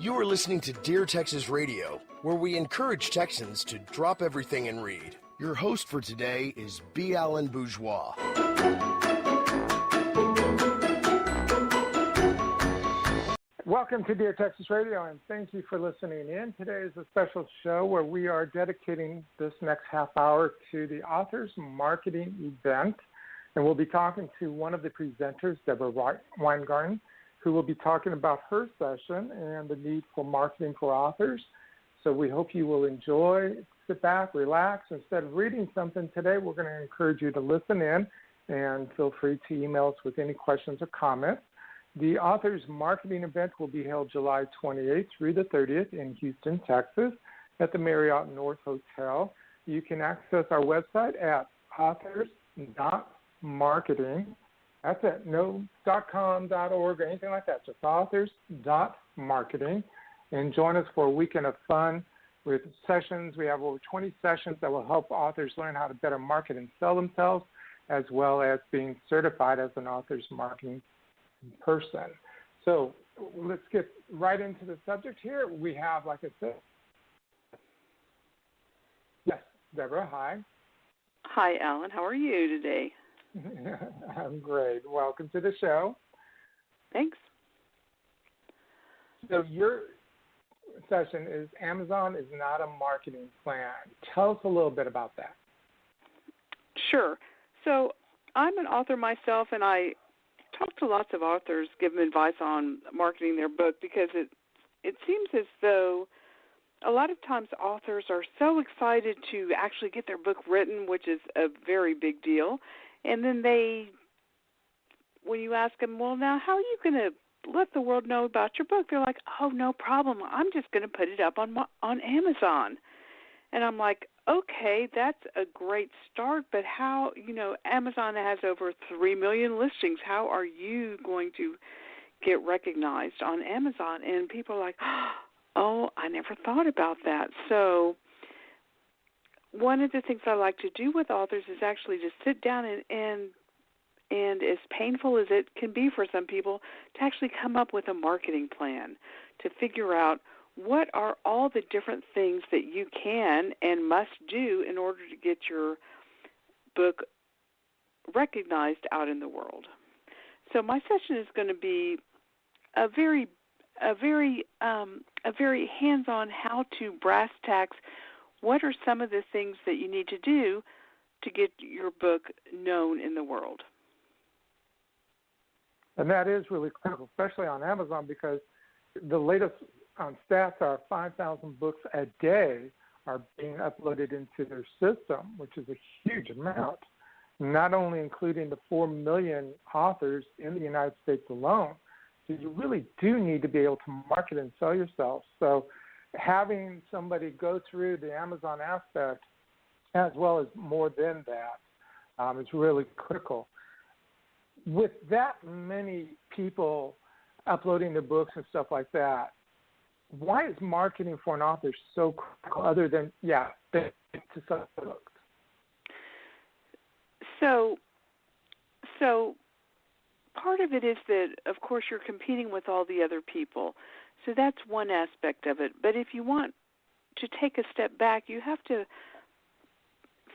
You are listening to Dear Texas Radio, where we encourage Texans to drop everything and read. Your host for today is B. Allen Bourgeois. Welcome to Dear Texas Radio, and thank you for listening in. Today is a special show where we are dedicating this next half hour to the author's marketing event, and we'll be talking to one of the presenters, Debra Winegarten, who will be talking about her session and the need for marketing for authors. So we hope you will enjoy, sit back, relax. Instead of reading something today, we're going to encourage you to listen in, and feel free to email us with any questions or comments. The author's marketing event will be held July 28th through the 30th in Houston, Texas, at the Marriott North Hotel. You can access our website at authors.marketing. That's it, no .com, .org, or anything like that, just authors.marketing. And join us for a weekend of fun with sessions. We have over 20 sessions that will help authors learn how to better market and sell themselves, as well as being certified as an author's marketing person. So let's get right into the subject here. We have, like I said, yes, Debra, hi. Hi, Alan. How are you today? I'm great. Welcome to the show. Thanks. So your session is Amazon is not a marketing plan. Tell us a little bit about that. Sure. So I'm an author myself, and I talk to lots of authors, give them advice on marketing their book, because it seems as though a lot of times authors are so excited to actually get their book written, which is a very big deal. And then when you ask them, well, now how are you going to let the world know about your book? They're like, oh, no problem. I'm just going to put it up on Amazon. And I'm like, okay, that's a great start, but how, Amazon has over 3 million listings. How are you going to get recognized on Amazon? And people are like, oh, I never thought about that. So one of the things I like to do with authors is actually just sit down and as painful as it can be for some people, to actually come up with a marketing plan, to figure out what are all the different things that you can and must do in order to get your book recognized out in the world. So my session is going to be a very hands-on how to brass tacks. What are some of the things that you need to do to get your book known in the world? And that is really critical, especially on Amazon, because the latest stats are 5,000 books a day are being uploaded into their system, which is a huge amount, not only including the 4 million authors in the United States alone. So you really do need to be able to market and sell yourself. So having somebody go through the Amazon aspect as well as more than that is really critical. With that many people uploading their books and stuff like that, why is marketing for an author so critical other than, to sell books? So part of it is that, of course, you're competing with all the other people. So that's one aspect of it. But if you want to take a step back, you have to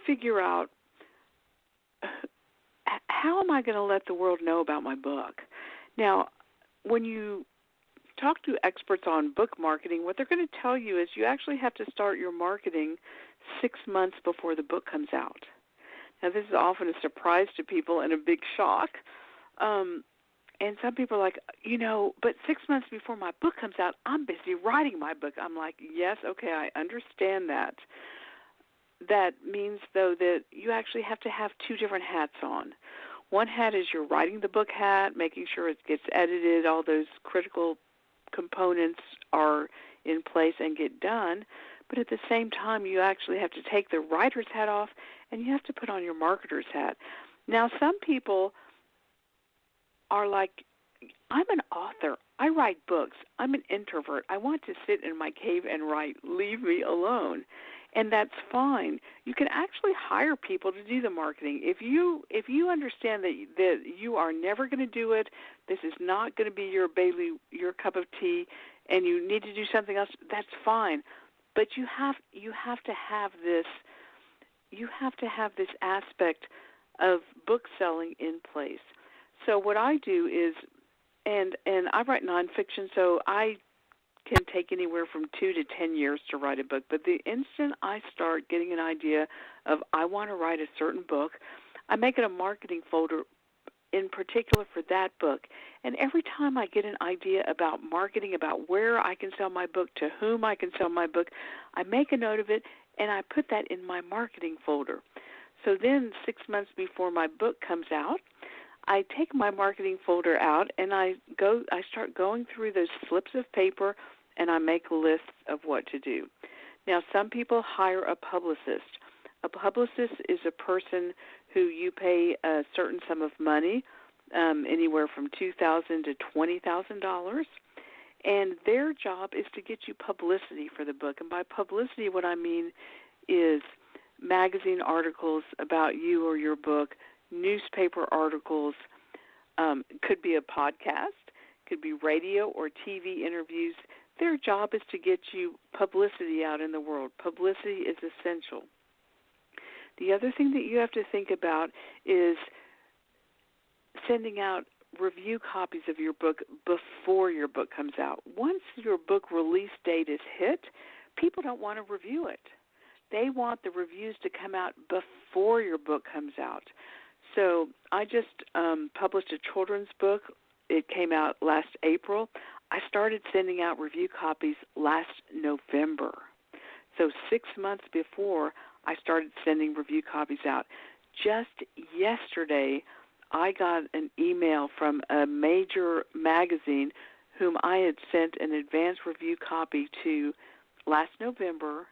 figure out, how am I going to let the world know about my book? Now, when you talk to experts on book marketing, what they're going to tell you is you actually have to start your marketing 6 months before the book comes out. Now, this is often a surprise to people and a big shock. And some people are like, but 6 months before my book comes out, I'm busy writing my book. I'm like, yes, okay, I understand that. That means, though, that you actually have to have two different hats on. One hat is your writing the book hat, making sure it gets edited, all those critical components are in place and get done. But at the same time, you actually have to take the writer's hat off and you have to put on your marketer's hat. Now, some people are like, I'm an author. I write books. I'm an introvert. I want to sit in my cave and write. Leave me alone. and that's fine. You can actually hire people to do the marketing. If you understand that you are never going to do it, this is not going to be your cup of tea, and you need to do something else, that's fine. But you have to have this. You have to have this aspect of book selling in place. So what I do is, and I write nonfiction, so I can take anywhere from 2 to 10 years to write a book. But the instant I start getting an idea of I want to write a certain book, I make it a marketing folder in particular for that book. And every time I get an idea about marketing, about where I can sell my book, to whom I can sell my book, I make a note of it, and I put that in my marketing folder. So then 6 months before my book comes out, I take my marketing folder out, and I start going through those slips of paper, and I make lists of what to do. Now, some people hire a publicist. A publicist is a person who you pay a certain sum of money, anywhere from $2,000 to $20,000, and their job is to get you publicity for the book. And by publicity, what I mean is magazine articles about you or your book, newspaper articles, could be a podcast, could be radio or TV interviews. Their job is to get you publicity out in the world. Publicity is essential. The other thing that you have to think about is sending out review copies of your book before your book comes out. Once your book release date is hit, people don't want to review it. They want the reviews to come out before your book comes out. So I just published a children's book. It came out last April. I started sending out review copies last November. So 6 months before, I started sending review copies out. Just yesterday, I got an email from a major magazine whom I had sent an advanced review copy to last November,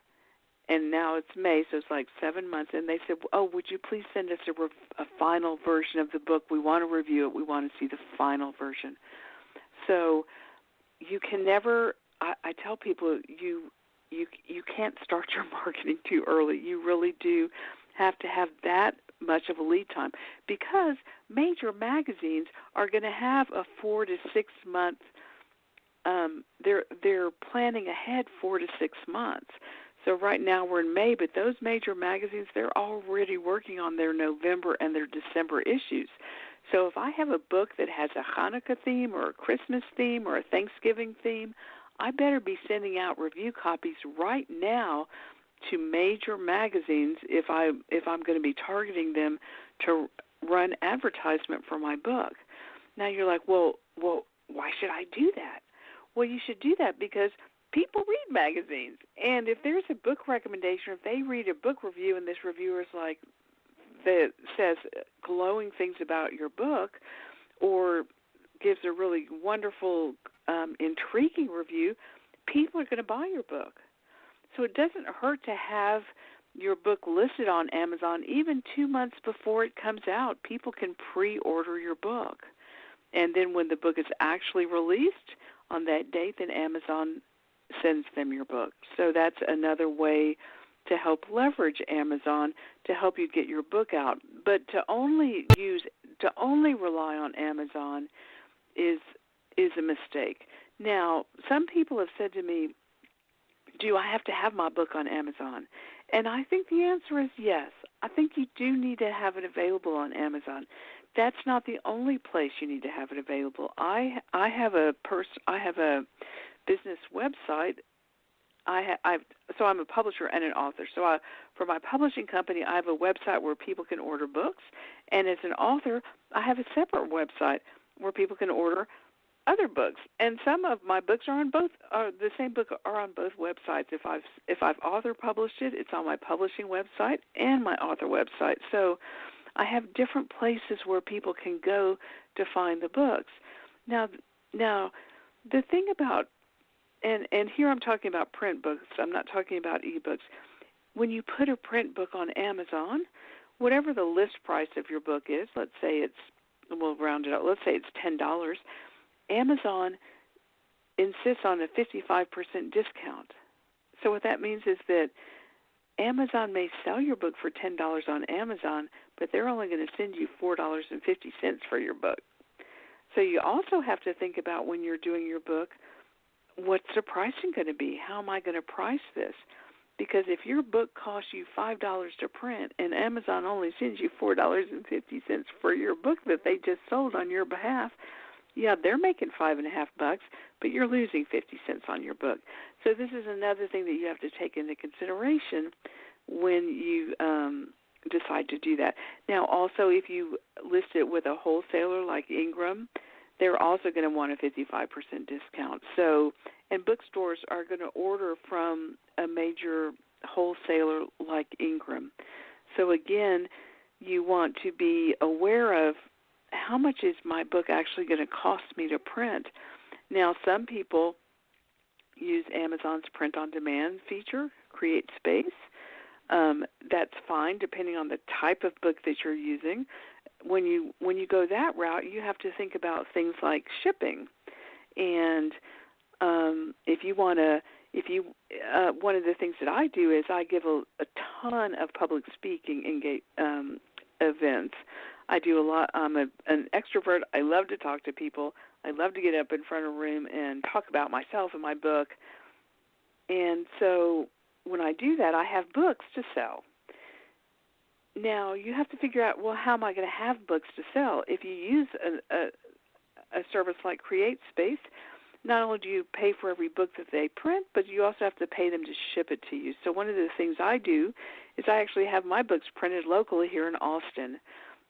and now it's May, so it's like 7 months, and they said, oh, would you please send us a final version of the book? We want to review it. We want to see the final version. So you can never, I tell people, you can't start your marketing too early. You really do have to have that much of a lead time, because major magazines are going to have a 4 to 6 month, they're planning ahead 4 to 6 months. So right now we're in May, but those major magazines, they're already working on their November and their December issues. So if I have a book that has a Hanukkah theme or a Christmas theme or a Thanksgiving theme, I better be sending out review copies right now to major magazines if I'm going to be targeting them to run advertisement for my book. Now you're like, well, why should I do that? Well, you should do that because people read magazines, and if there's a book recommendation, if they read a book review and this reviewer is like, that says glowing things about your book, or gives a really wonderful, intriguing review, people are going to buy your book. So it doesn't hurt to have your book listed on Amazon even 2 months before it comes out. People can pre-order your book. And then when the book is actually released on that date, then Amazon sends them your book. So that's another way to help leverage Amazon to help you get your book out. But to only rely on Amazon is a mistake. Now, some people have said to me, do I have to have my book on Amazon? And I think the answer is yes. I think you do need to have it available on Amazon. That's not the only place you need to have it available. I have a business website. So I'm a publisher and an author. So for my publishing company, I have a website where people can order books, and as an author, I have a separate website where people can order other books. And some of my books are on both. The same book are on both websites. If I've author published it, it's on my publishing website and my author website. So I have different places where people can go to find the books. Now the thing about And here I'm talking about print books. I'm not talking about ebooks. When you put a print book on Amazon, whatever the list price of your book is, let's say we'll round it up, let's say it's $10, Amazon insists on a 55% discount. So what that means is that Amazon may sell your book for $10 on Amazon, but they're only going to send you $4.50 for your book. So you also have to think about when you're doing your book, what's the pricing going to be? How am I going to price this? Because if your book costs you $5 to print and Amazon only sends you $4.50 for your book that they just sold on your behalf, yeah, they're making $5.50, but you're losing 50 cents on your book. So this is another thing that you have to take into consideration when you decide to do that. Now, also, if you list it with a wholesaler like Ingram, they're also going to want a 55% discount. So, and bookstores are going to order from a major wholesaler like Ingram. So again, you want to be aware of how much is my book actually going to cost me to print. Now, some people use Amazon's print-on-demand feature, create space. That's fine depending on the type of book that you're using. When you go that route, you have to think about things like shipping. And one of the things that I do is I give a ton of public speaking events. I do a lot. I'm an extrovert. I love to talk to people. I love to get up in front of a room and talk about myself and my book. And so when I do that, I have books to sell. Now, you have to figure out, well, how am I going to have books to sell? If you use a service like CreateSpace, not only do you pay for every book that they print, but you also have to pay them to ship it to you. So one of the things I do is I actually have my books printed locally here in Austin.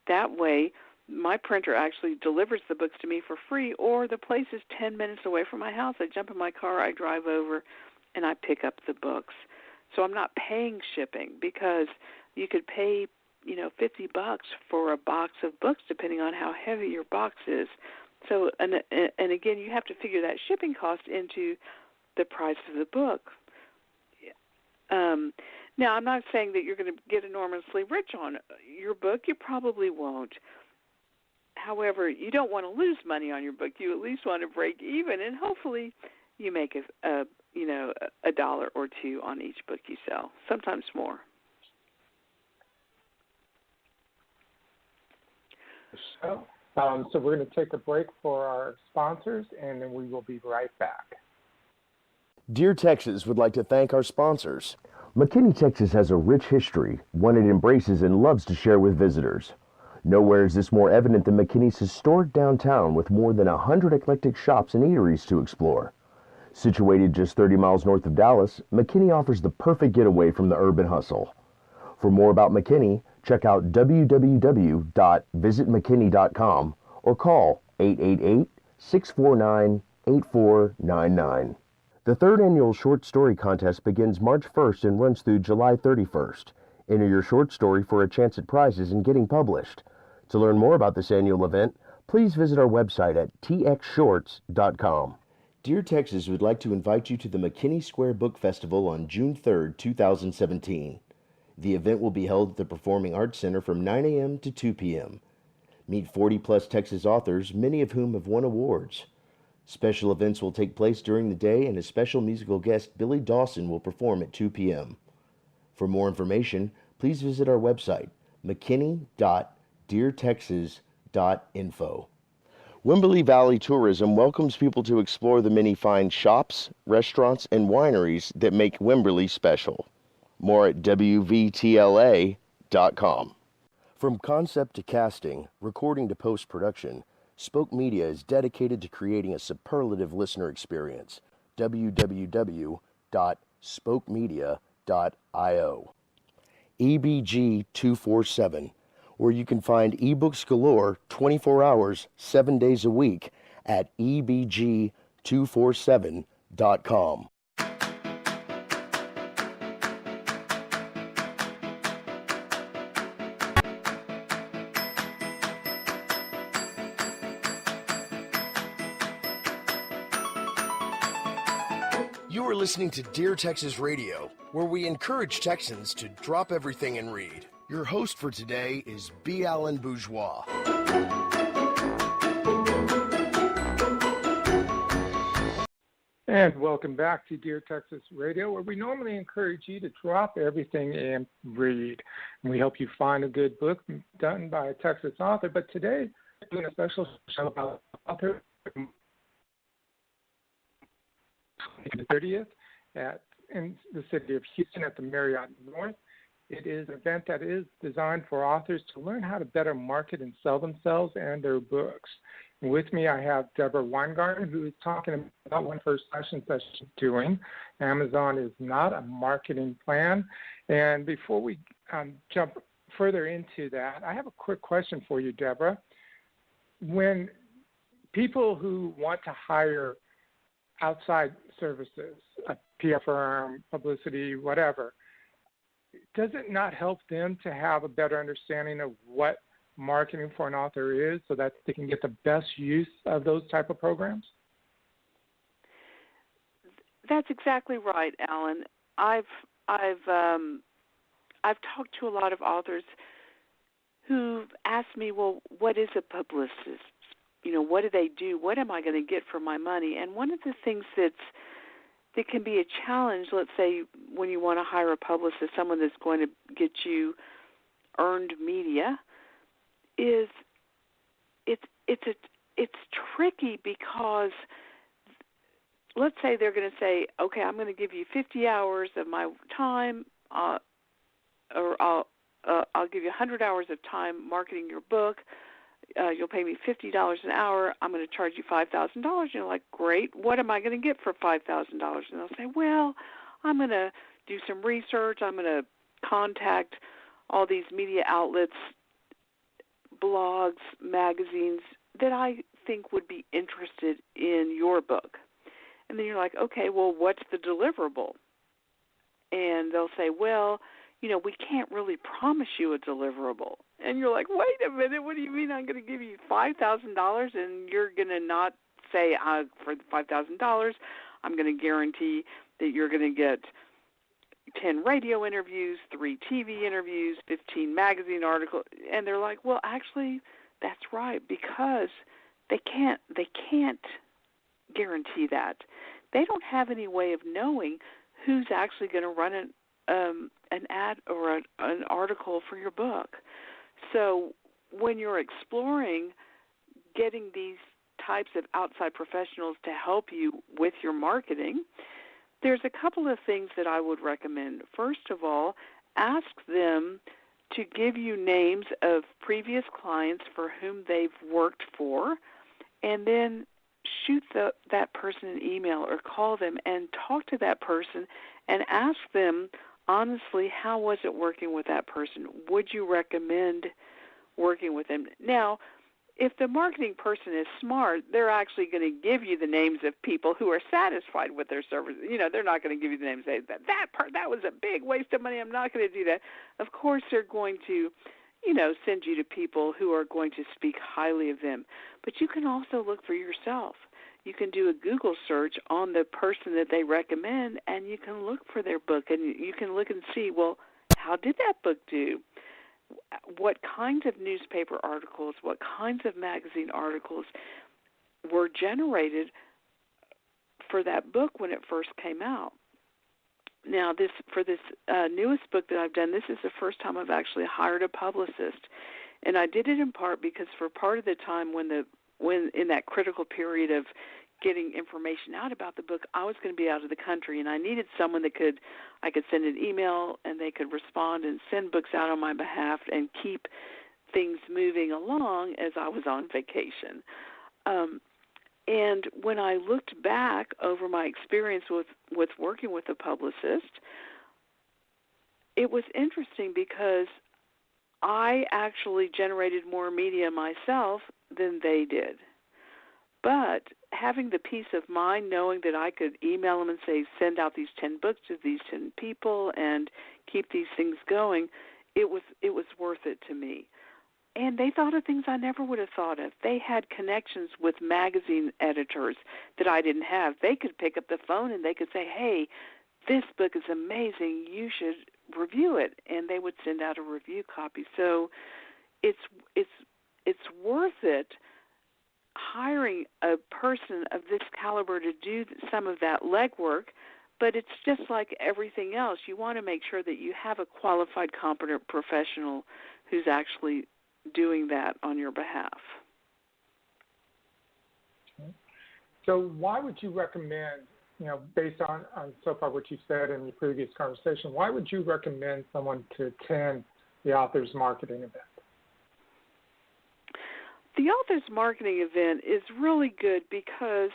That way, my printer actually delivers the books to me for free, or the place is 10 minutes away from my house. I jump in my car, I drive over, and I pick up the books. So I'm not paying shipping, because you could pay, $50 for a box of books depending on how heavy your box is. So, and again, you have to figure that shipping cost into the price of the book. Now, I'm not saying that you're going to get enormously rich on your book. You probably won't. However, you don't want to lose money on your book. You at least want to break even, and hopefully you make a $1 or $2 on each book you sell, sometimes more. So we're going to take a break for our sponsors, and then we will be right back. Dear Texas would like to thank our sponsors. McKinney, Texas has a rich history, one it embraces and loves to share with visitors. Nowhere is this more evident than McKinney's historic downtown, with more than 100 eclectic shops and eateries to explore. Situated just 30 miles north of Dallas, McKinney offers the perfect getaway from the urban hustle. For more about McKinney, check out www.visitmckinney.com or call 888-649-8499. The third annual short story contest begins March 1st and runs through July 31st. Enter your short story for a chance at prizes and getting published. To learn more about this annual event, please visit our website at txshorts.com. Dear Texas would like to invite you to the McKinney Square Book Festival on June 3rd, 2017. The event will be held at the Performing Arts Center from 9 a.m. to 2 p.m. Meet 40-plus Texas authors, many of whom have won awards. Special events will take place during the day, and a special musical guest, Billy Dawson, will perform at 2 p.m. For more information, please visit our website, mckinney.deartexas.info. Wimberley Valley Tourism welcomes people to explore the many fine shops, restaurants, and wineries that make Wimberley special. More at wvtla.com. From concept to casting, recording to post-production, Spoke Media is dedicated to creating a superlative listener experience. www.spokemedia.io. EBG 247, where you can find ebooks galore 24 hours, 7 days a week at ebg247.com. You are listening to Dear Texas Radio, where we encourage Texans to drop everything and read. Your host for today is B. Allen Bourgeois. And welcome back to Dear Texas Radio, where we normally encourage you to drop everything and read. And we hope you find a good book done by a Texas author. But today, we're doing a special show about author the 30th in the city of Houston at the Marriott North. It is an event that is designed for authors to learn how to better market and sell themselves and their books. And with me, I have Debra Winegarten, who is talking about one of her sessions that she's doing. Amazon is not a marketing plan. And before we jump further into that, I have a quick question for you, Debra. When people who want to hire outside services, a PR firm, publicity, whatever, does it not help them to have a better understanding of what marketing for an author is so that they can get the best use of those type of programs? That's exactly right, Alan. I've talked to a lot of authors who've asked me, well, what is a publicist? You know, what do they do? What am I going to get for my money? And one of the things that can be a challenge, let's say when you want to hire a publicist, someone that's going to get you earned media, is it's tricky because let's say they're going to say, okay, I'm going to give you 50 hours of my time, or I'll give you 100 hours of time marketing your book. You'll pay me $50 an hour. I'm going to charge you $5,000. You're like, great. What am I going to get for $5,000? And they'll say, well, I'm going to do some research. I'm going to contact all these media outlets, blogs, magazines that I think would be interested in your book. And then you're like, okay, well, what's the deliverable? And they'll say, well, you know, we can't really promise you a deliverable. And you're like, wait a minute, what do you mean I'm going to give you $5,000 and you're going to not say for the $5,000 I'm going to guarantee that you're going to get 10 radio interviews, 3 TV interviews, 15 magazine articles. And they're like, well, actually, that's right, because they can't guarantee that. They don't have any way of knowing who's actually going to run an ad or an article for your book. So when you're exploring getting these types of outside professionals to help you with your marketing, there's a couple of things that I would recommend. First of all, ask them to give you names of previous clients for whom they've worked for, and then shoot that person an email or call them and talk to that person and ask them, honestly, how was it working with that person? Would you recommend working with them? Now, if the marketing person is smart, they're actually going to give you the names of people who are satisfied with their service. You know, they're not going to give you the names and say, that was a big waste of money. I'm not going to do that. Of course, they're going to, you know, send you to people who are going to speak highly of them. But you can also look for yourself. You can do a Google search on the person that they recommend, and you can look for their book, and you can look and see, well, how did that book do? What kinds of newspaper articles, what kinds of magazine articles were generated for that book when it first came out? Now, for this newest book that I've done, this is the first time I've actually hired a publicist, and I did it in part because for part of the time when in that critical period of getting information out about the book, I was going to be out of the country, and I needed someone that I could send an email and they could respond and send books out on my behalf and keep things moving along as I was on vacation. And when I looked back over my experience with working with a publicist, it was interesting because I actually generated more media myself than they did. But having the peace of mind knowing that I could email them and say, send out these 10 books to these 10 people and keep these things going, it was worth it to me. And they thought of things I never would have thought of. They had connections with magazine editors that I didn't have. They could pick up the phone and they could say, hey, this book is amazing. You should review it. And they would send out a review copy. So it's worth it hiring a person of this caliber to do some of that legwork, but it's just like everything else. You want to make sure that you have a qualified, competent professional who's actually doing that on your behalf. Okay. So why would you recommend, based on so far what you said in the previous conversation, why would you recommend someone to attend the author's marketing event? The author's marketing event is really good because,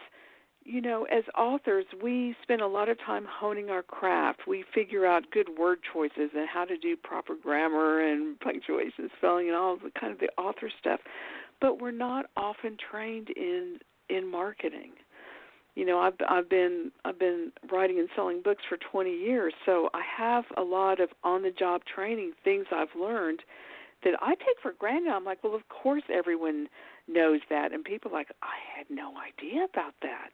as authors, we spend a lot of time honing our craft. We figure out good word choices and how to do proper grammar and punctuation, spelling, and all the kind of the author stuff. But we're not often trained in marketing. I've been writing and selling books for 20 years, so I have a lot of on-the-job training, things I've learned that I take for granted. I'm like, well, of course everyone knows that, and people are like, I had no idea about that.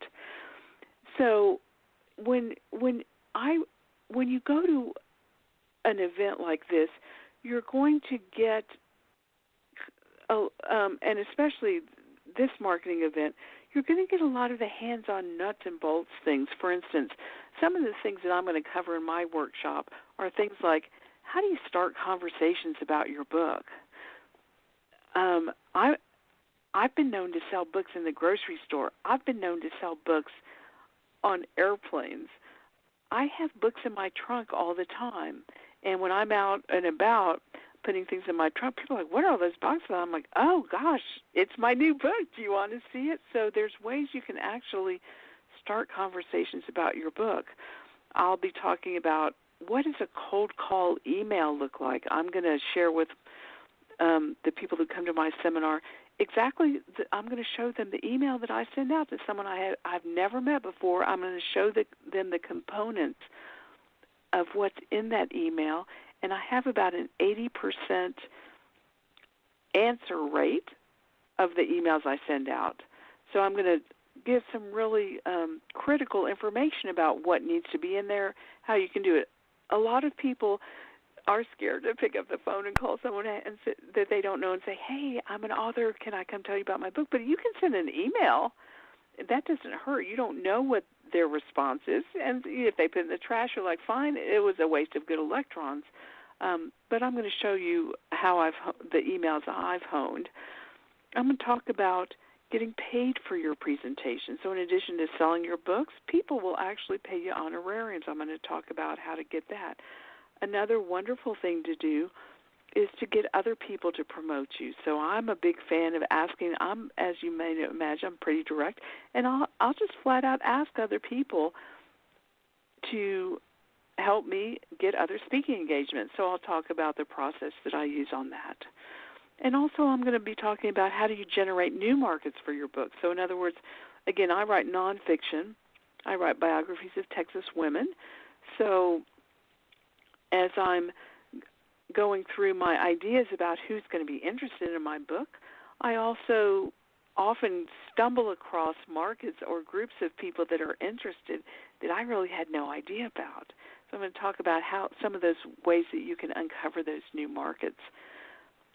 So when you go to an event like this, you're going to get, and especially this marketing event, you're going to get a lot of the hands-on nuts and bolts things. For instance, some of the things that I'm going to cover in my workshop are things like, how do you start conversations about your book? I've been known to sell books in the grocery store. I've been known to sell books on airplanes. I have books in my trunk all the time. And when I'm out and about putting things in my trunk, people are like, what are all those boxes? I'm like, oh, gosh, it's my new book. Do you want to see it? So there's ways you can actually start conversations about your book. I'll be talking about what does a cold call email look like. I'm going to share with the people who come to my seminar exactly. I'm going to show them the email that I send out to someone I've never met before. I'm going to show them the components of what's in that email, and I have about an 80% answer rate of the emails I send out. So I'm going to give some really critical information about what needs to be in there, how you can do it. A lot of people are scared to pick up the phone and call someone and that they don't know and say, hey, I'm an author. Can I come tell you about my book? But you can send an email. That doesn't hurt. You don't know what their response is. And if they put it in the trash, you're like, fine, it was a waste of good electrons. But I'm going to show you how the emails I've honed. I'm going to talk about getting paid for your presentation. So in addition to selling your books, people will actually pay you honorariums. I'm going to talk about how to get that. Another wonderful thing to do is to get other people to promote you. So I'm a big fan of asking. As you may imagine, I'm pretty direct, and I'll just flat out ask other people to help me get other speaking engagements. So I'll talk about the process that I use on that. And also I'm going to be talking about how do you generate new markets for your book. So in other words, again, I write nonfiction. I write biographies of Texas women. So as I'm going through my ideas about who's going to be interested in my book, I also often stumble across markets or groups of people that are interested that I really had no idea about. So I'm going to talk about how some of those ways that you can uncover those new markets.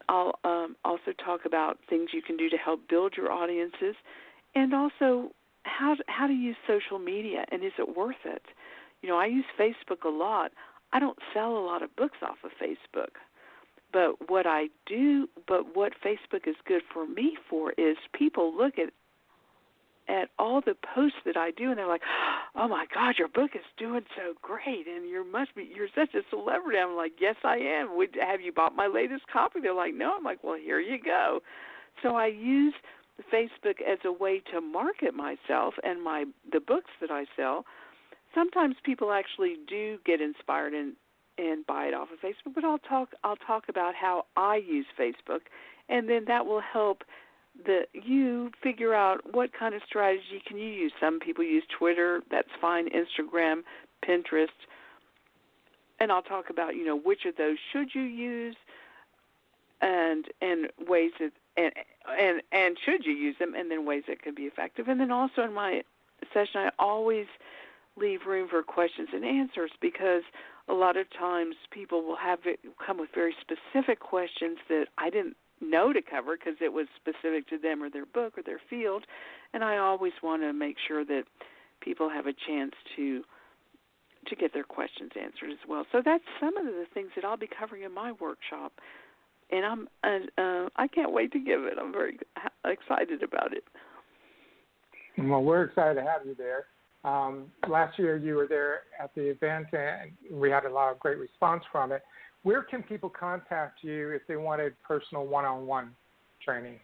I'll also talk about things you can do to help build your audiences, and also how to use social media, and is it worth it? I use Facebook a lot. I don't sell a lot of books off of Facebook. But what Facebook is good for me for is people look at all the posts that I do, and they're like, oh my God, your book is doing so great, and you're such a celebrity. I'm like, yes, I am. Have you bought my latest copy? They're like, no. I'm like, well, here you go. So I use Facebook as a way to market myself and the books that I sell. Sometimes people actually do get inspired and buy it off of Facebook, but I'll talk about how I use Facebook, and then that will help you figure out what kind of strategy can you use. Some people use Twitter, that's fine, Instagram, Pinterest, and I'll talk about which of those should you use and ways that and should you use them, and then ways that can be effective. And then also in my session, I always leave room for questions and answers, because a lot of times people will come with very specific questions that I didn't know to cover because it was specific to them or their book or their field. And I always want to make sure that people have a chance to get their questions answered as well. So that's some of the things that I'll be covering in my workshop. And I can't wait to give it. I'm very excited about it. Well, we're excited to have you there. Last year you were there at the event, and we had a lot of great response from it. Where can people contact you if they wanted personal one-on-one training?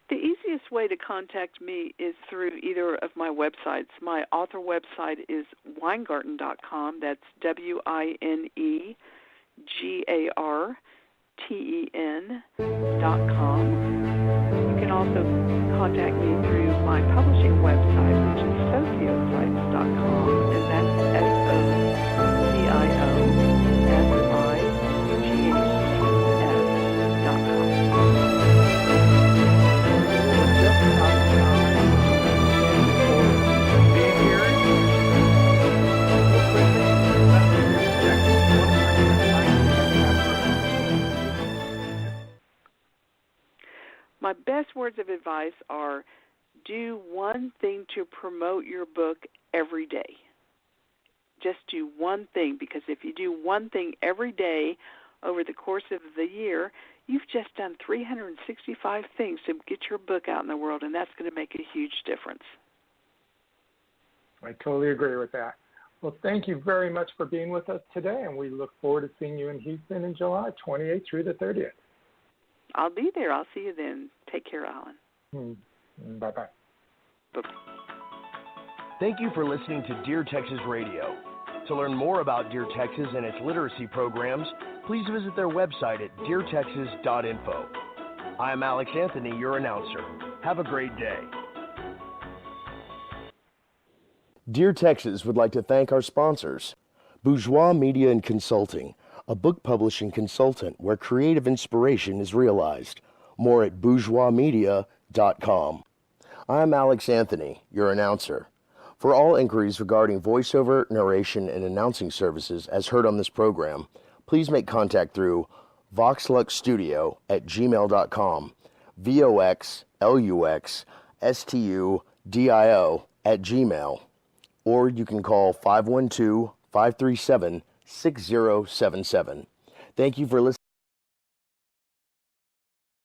The easiest way to contact me is through either of my websites. My author website is winegarten.com. That's WINEGARTEN.com. You can also contact me through my publishing website, which is sociosites.com, and that's My best words of advice are do one thing to promote your book every day. Just do one thing, because if you do one thing every day over the course of the year, you've just done 365 things to get your book out in the world, and that's going to make a huge difference. I totally agree with that. Well, thank you very much for being with us today, and we look forward to seeing you in Houston in July 28th through the 30th. I'll be there. I'll see you then. Take care, Alan. Bye-bye. Bye-bye. Thank you for listening to Dear Texas Radio. To learn more about Dear Texas and its literacy programs, please visit their website at deartexas.info. I am Alex Anthony, your announcer. Have a great day. Dear Texas would like to thank our sponsors. Bourgeois Media and Consulting, a book publishing consultant where creative inspiration is realized. More at bourgeoismedia.com. I'm Alex Anthony, your announcer. For all inquiries regarding voiceover, narration, and announcing services as heard on this program, please make contact through voxluxstudio@gmail.com, voxluxstudio@gmail, or you can call 512-537-6077. Thank you for listening.